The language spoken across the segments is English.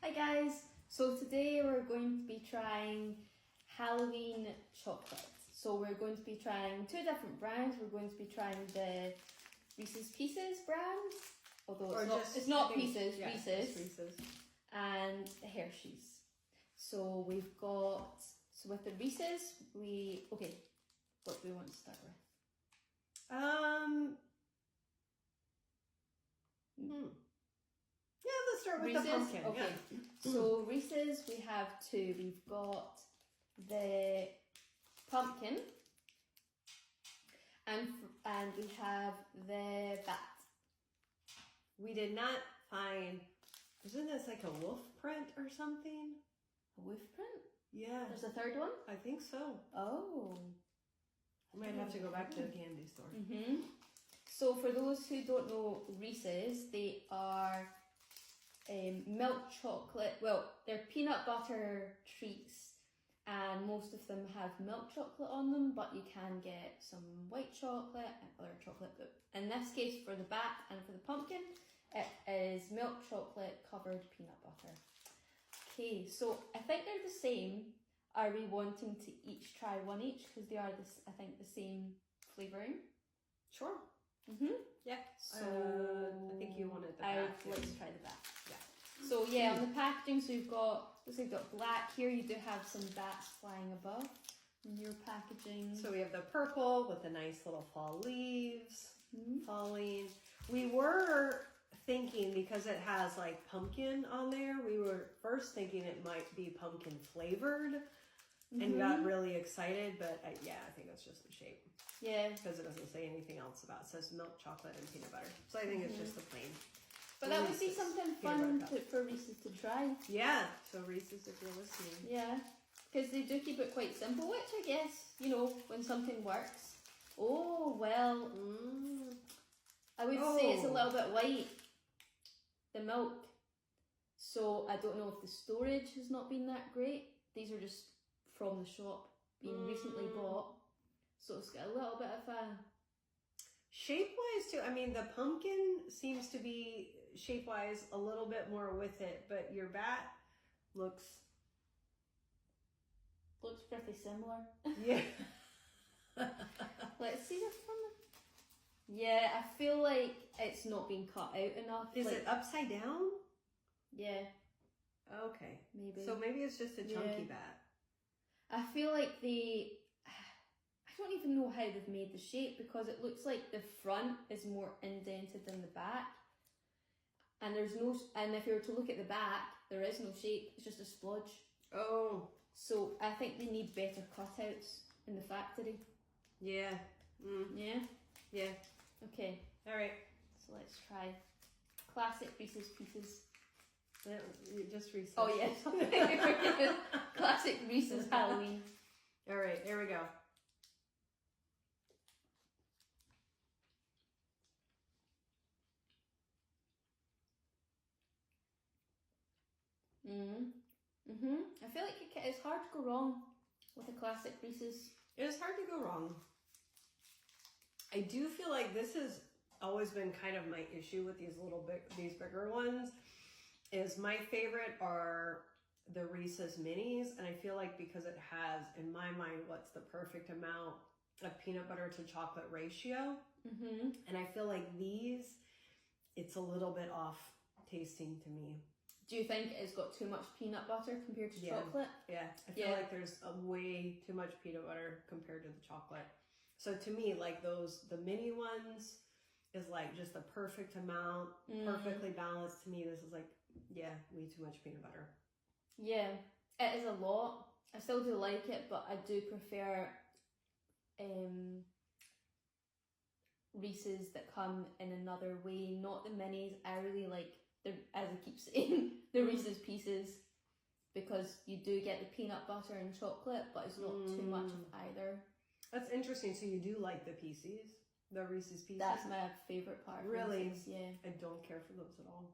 Hi guys! So today we're going to be trying Halloween chocolate. So we're going to be trying two different brands. We're going to be trying the Reese's Pieces brand, although it's not Pieces, yeah, Reese's, and the Hershey's. So we've got, so with the Reese's, what do we want to start with? Yeah, let's start with Reese's? the pumpkin. Okay. Yeah. So Reese's, we have two. We've got the pumpkin and we have the bat. We did not find, isn't this like a wolf print or something? A wolf print? Yeah. There's a third one? I think so. Oh. I might have to go back to the candy store. So for those who don't know Reese's, they are milk chocolate, well, they're peanut butter treats and most of them have milk chocolate on them, but you can get some white chocolate and other chocolate. But in this case, for the bat and for the pumpkin, it is milk chocolate covered peanut butter. Okay, so I think they're the same. Are we wanting to each try one each? Because they are, I think, the same flavouring. Sure. Yeah. So I think you wanted the bat. Let's try the bat. Yeah. So yeah, on the packaging, so we've got black here. You do have some bats flying above in your packaging. So we have the purple with the nice little fall leaves falling. We were thinking, because it has like pumpkin on there, we were first thinking it might be pumpkin flavored and got really excited, but yeah, I think it's just the shape. Yeah. Because it doesn't say anything else about it. It says milk chocolate and peanut butter. So I think it's just the plain. But that would be something fun for Reese's to try. Yeah, so Reese's, if you're listening. Yeah, because they do keep it quite simple, which I guess, you know, when something works. Oh, well, I would say it's a little bit light, the milk. So I don't know if the storage has not been that great. These are just from the shop, being recently bought. So it's got a little bit of a... Shape-wise too, I mean, the pumpkin seems to be shape-wise a little bit more with it, but your bat looks pretty similar. Yeah. Let's see this one. Yeah, I feel like it's not been cut out enough. Is it upside down? Yeah. Okay. Maybe. So maybe it's just a chunky bat. I feel like I don't even know how they've made the shape, because it looks like the front is more indented than the back. And and if you were to look at the back, there is no shape, it's just a splodge. Oh. So I think they need better cutouts in the factory. Yeah. Yeah? Yeah. Okay. Alright. So let's try classic Reese's Pieces. Just Reese's. Oh yes. Classic Reese's Halloween. Alright, here we go. I feel like it's hard to go wrong with a classic Reese's. It is hard to go wrong. I do feel like this has always been kind of my issue with these bigger ones. Is my favorite are the Reese's Minis, and I feel like because it has, in my mind, what's the perfect amount of peanut butter to chocolate ratio, and I feel like these, it's a little bit off tasting to me. Do you think it's got too much peanut butter compared to chocolate? Yeah, I feel like there's way too much peanut butter compared to the chocolate. So to me, like the mini ones is like just the perfect amount, perfectly balanced. To me, this is like, yeah, way too much peanut butter. Yeah, it is a lot. I still do like it, but I do prefer Reese's that come in another way, not the minis. I really like as I keep saying, the Reese's Pieces, because you do get the peanut butter and chocolate, but it's not too much of either. That's interesting. So you do like the pieces, the Reese's Pieces? That's my favourite part. Really? Reese's, yeah. I don't care for those at all.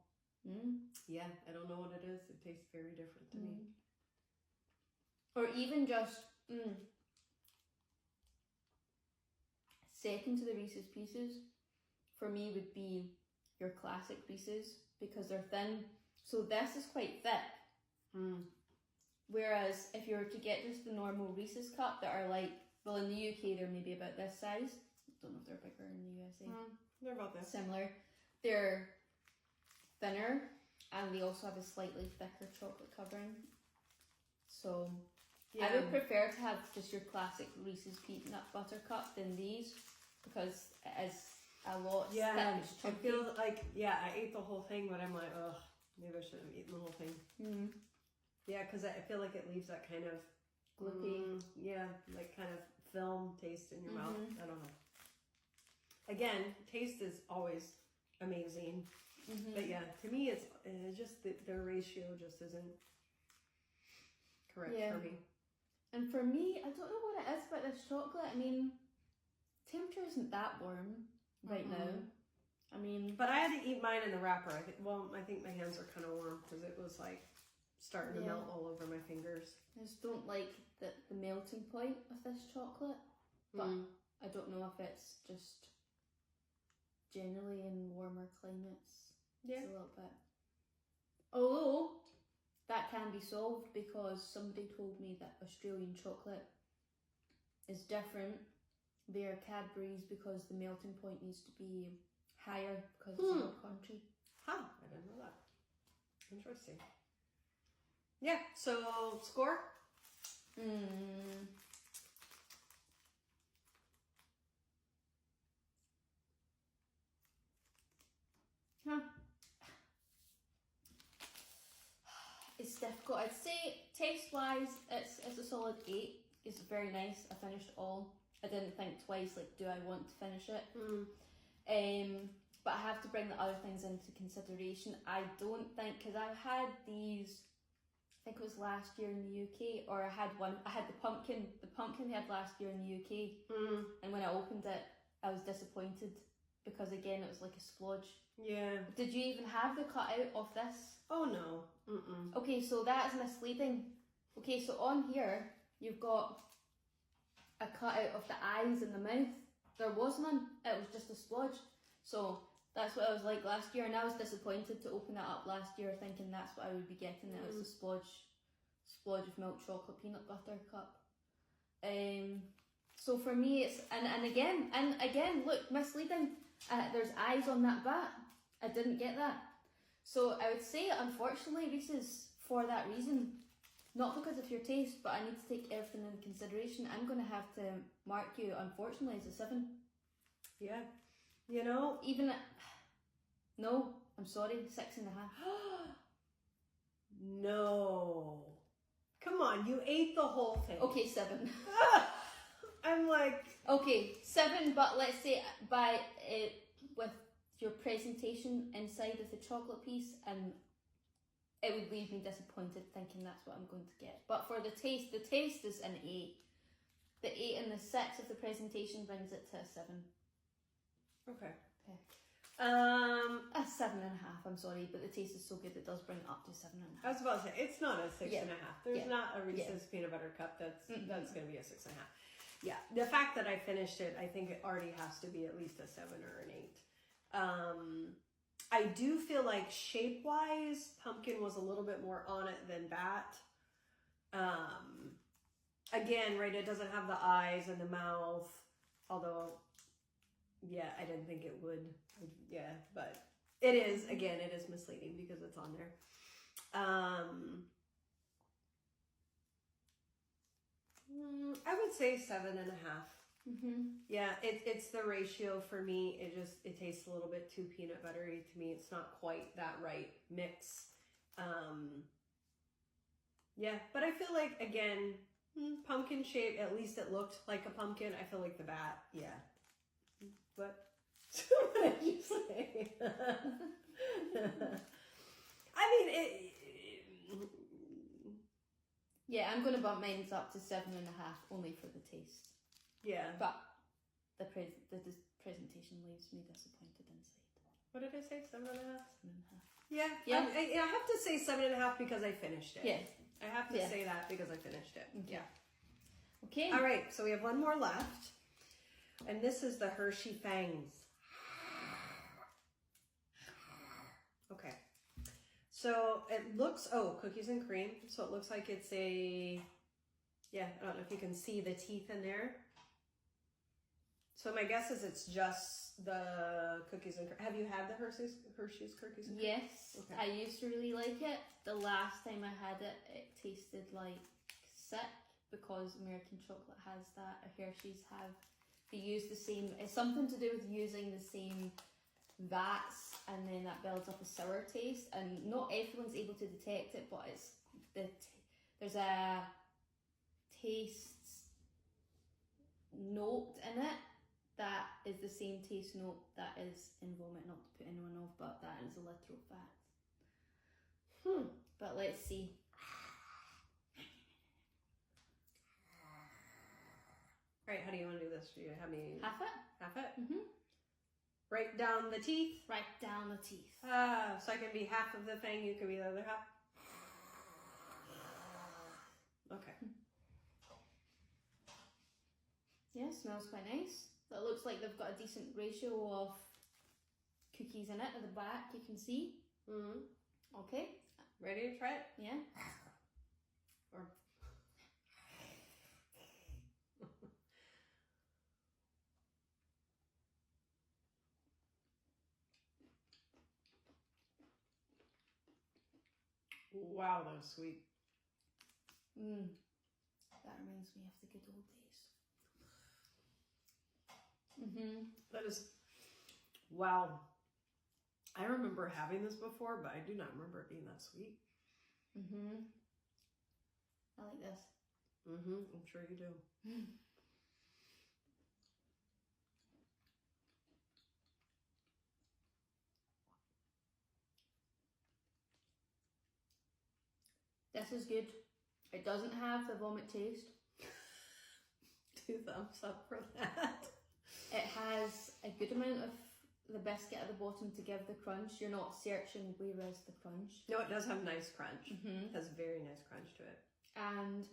Yeah, I don't know what it is. It tastes very different to me. Or even just second to the Reese's Pieces for me would be your classic Reese's, because they're thin. So this is quite thick, Whereas if you were to get just the normal Reese's cup that are like, well, in the UK they're maybe about this size. I don't know if they're bigger in the USA. They're about this. Similar. They're thinner and they also have a slightly thicker chocolate covering. So Yeah. I would prefer to have just your classic Reese's peanut butter cup than these because it is a lot thick. It's I chunky. feel like, I ate the whole thing, but I'm like, ugh, maybe I shouldn't have eaten the whole thing. Yeah, because I feel like it leaves that kind of Gloopy. like kind of film taste in your mouth. I don't know. Again, taste is always amazing, but yeah, to me, it's just the ratio just isn't correct for me. And for me, I don't know what it is about this chocolate. I mean, temperature isn't that warm right now. I mean, but I had to eat mine in the wrapper. I think my hands are kind of warm because it was like starting to melt all over my fingers. I just don't like the melting point of this chocolate, but I don't know if it's just generally in warmer climates. It's a little bit. Although that can be solved because somebody told me that Australian chocolate is different. They're Cadbury's because the melting point needs to be higher because it's a hot country. Huh, I didn't know that. Interesting. Yeah, so score? It's difficult. I'd say taste-wise, it's a solid 8. It's very nice. I finished all. I didn't think twice, like, do I want to finish it? But I have to bring the other things into consideration. I don't think, because I had these, I think it was last year in the UK, or I had the pumpkin we had last year in the UK, and when I opened it, I was disappointed, because again, it was like a splodge. Yeah. Did you even have the cutout of this? Oh no. Okay, so that is misleading. Okay, so on here, you've got a cutout of the eyes and the mouth. There was none. It was just a splodge. So that's what I was like last year, and I was disappointed to open that up last year thinking that's what I would be getting. It was a splodge of milk chocolate peanut butter cup. So for me, it's and again, look, misleading. There's eyes on that bat. I didn't get that. So I would say, unfortunately, Reese's, for that reason, not because of your taste, but I need to take everything into consideration. I'm going to have to mark you, unfortunately, as a 7. Yeah. You know? No, I'm sorry, 6.5. No. Come on, you ate the whole thing. Okay, 7. I'm like... Okay, 7, but let's say by with your presentation inside of the chocolate piece, and it would leave me disappointed thinking that's what I'm going to get. But for the taste is an 8. The 8 and the 6 of the presentation brings it to a 7. Okay. A 7.5, I'm sorry, but the taste is so good it does bring it up to 7.5. I was about to say, it's not a 6.5. There's not a Reese's peanut butter cup that's going to be a 6.5. Yeah, the fact that I finished it, I think it already has to be at least a 7 or an 8. I do feel like shape-wise, pumpkin was a little bit more on it than bat. Again, right, it doesn't have the eyes and the mouth, although, yeah, I didn't think it would. Yeah, but it is, again, it is misleading because it's on there. I would say 7.5. Yeah, it's the ratio for me. It tastes a little bit too peanut buttery to me. It's not quite that right mix. Yeah, but I feel like, again, pumpkin shape, at least it looked like a pumpkin. I feel like the bat, yeah. What? What did you say? I mean, yeah, I'm going to bump mine up to 7.5 only for the taste. Yeah. But the presentation leaves me disappointed inside. What did I say? 7.5? 7.5. Yeah. Yeah. I have to say 7.5 because I finished it. Yeah. I have to say that because I finished it. Okay. Yeah. Okay. All right. So we have one more left. And this is the Hershey Fangs. Okay. So it looks, cookies and cream. So it looks like it's a, I don't know if you can see the teeth in there. So my guess is it's just the cookies and cream. Have you had the Hershey's cookies and cream? Yes, Okay. I used to really like it. The last time I had it, it tasted like sick because American chocolate has that. Hershey's they use the same, it's something to do with using the same vats, and then that builds up a sour taste, and not everyone's able to detect it, but there's a taste note in it that is the same taste note that is in vomit, not to put anyone off, but that is a literal fact. But let's see. Right, how do you want to do this? Do you have me Half it? half it? Mm-hmm. Right down the teeth? Right down the teeth. So I can be half of the fang, you can be the other half? Okay. Yeah, smells quite nice. So it looks like they've got a decent ratio of cookies in it at the back, you can see. Mm-hmm. Okay. Ready to try it? Yeah. Or... Wow, that was sweet. That reminds me of the good old days. That is, wow. I remember having this before, but I do not remember it being that sweet. I like this. I'm sure you do. This is good. It doesn't have the vomit taste. 2 thumbs up for that. It has a good amount of the biscuit at the bottom to give the crunch. You're not searching where is the crunch. No, it does have nice crunch. It has very nice crunch to it. And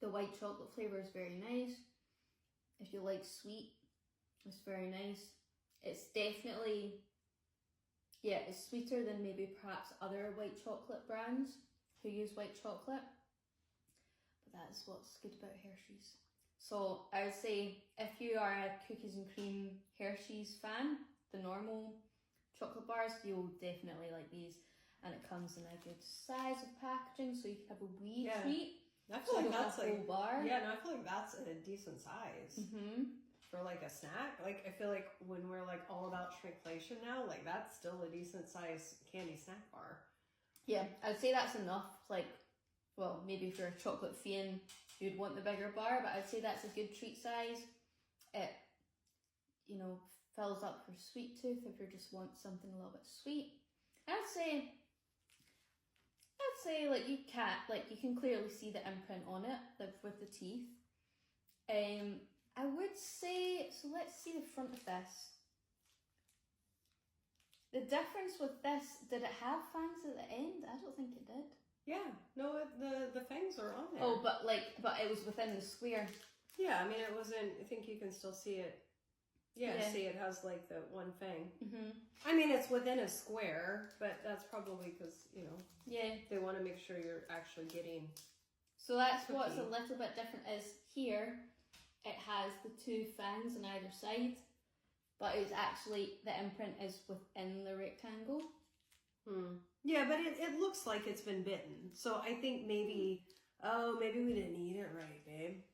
the white chocolate flavour is very nice. If you like sweet, it's very nice. It's definitely, it's sweeter than maybe perhaps other white chocolate brands who use white chocolate. But that's what's good about Hershey's. So I would say if you are a cookies and cream Hershey's fan, the normal chocolate bars, you'll definitely like these. And it comes in a good size of packaging, so you can have a wee treat. I feel like that's like, bar. Yeah, no, I feel like that's a decent size for like a snack. Like, I feel like when we're like all about shrinkflation now, like that's still a decent size candy snack bar. Yeah, I'd say that's enough. Like, well, maybe if you're a chocolate fiend, you'd want the bigger bar, but I'd say that's a good treat size. It, fills up your sweet tooth if you just want something a little bit sweet. I'd say like you can clearly see the imprint on it, like with the teeth. I would say, so let's see the front of this. The difference with this, did it have fangs at the end? I don't think it did. Yeah, no, the fangs are on there. Oh, but it was within the square. Yeah, I mean it wasn't. I think you can still see it. Yeah, see it has like the one fang. I mean it's within a square, but that's probably because they want to make sure you're actually getting. So that's what's a little bit different is here. It has the 2 fangs on either side, but it's actually the imprint is within the rectangle. Yeah, but it looks like it's been bitten. So I think maybe we didn't eat it right, babe.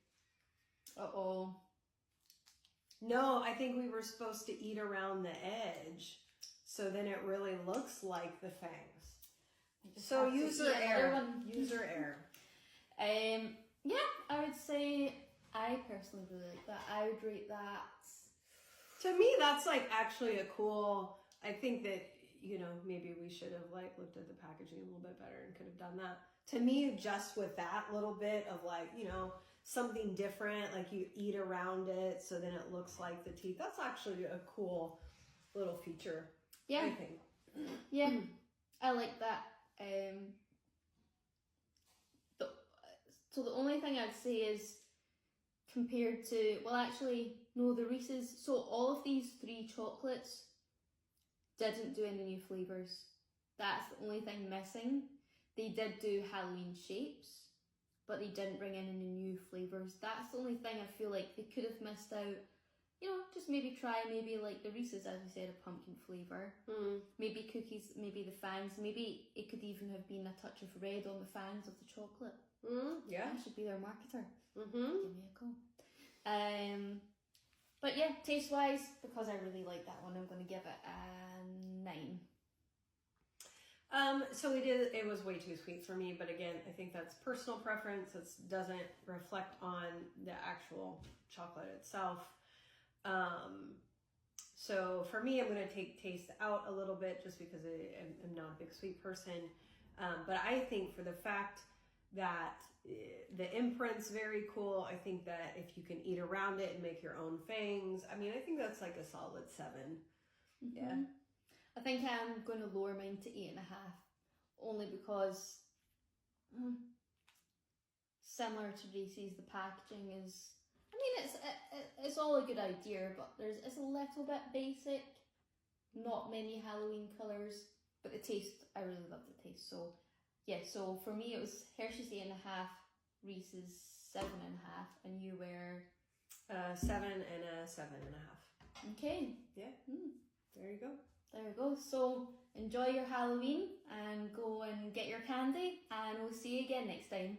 Uh-oh. No, I think we were supposed to eat around the edge, so then it really looks like the fangs. So user error. User error. Yeah, I would say I personally really like that. I would rate that. To me, that's like actually a cool. I think that maybe we should have like looked at the packaging a little bit better and could have done that. To me, just with that little bit of like something different, like you eat around it, so then it looks like the teeth. That's actually a cool little feature. Yeah, I think. Yeah, I like that. So the only thing I'd say is compared to, well actually, no, the Reese's, so all of these 3 chocolates didn't do any new flavours. That's the only thing missing. They did do Halloween shapes, but they didn't bring in any new flavours. That's the only thing I feel like they could have missed out. You know, just maybe try maybe like the Reese's, as we said, a pumpkin flavour. Maybe cookies, maybe the Fangs. Maybe it could even have been a touch of red on the Fangs of the chocolate. Yeah. I should be their marketer. Give me a call. But yeah, taste wise, because I really like that one, I'm going to give it a 9. So it was way too sweet for me, but again, I think that's personal preference. It doesn't reflect on the actual chocolate itself. So for me, I'm going to take taste out a little bit just because I'm not a big sweet person. But I think for the fact that the imprint's very cool, I think that if you can eat around it and make your own fangs, I mean, I think that's like a solid 7. Yeah. I think I'm going to lower mine to 8.5, only because similar to Reese's, the packaging is, I mean, it's all a good idea, but it's a little bit basic. Not many Halloween colours, but the taste, I really love the taste. So yeah, so for me it was Hershey's 8.5, Reese's 7.5, and you were 7 and a 7.5. Okay. Yeah. There you go. There we go. So enjoy your Halloween and go and get your candy, and we'll see you again next time.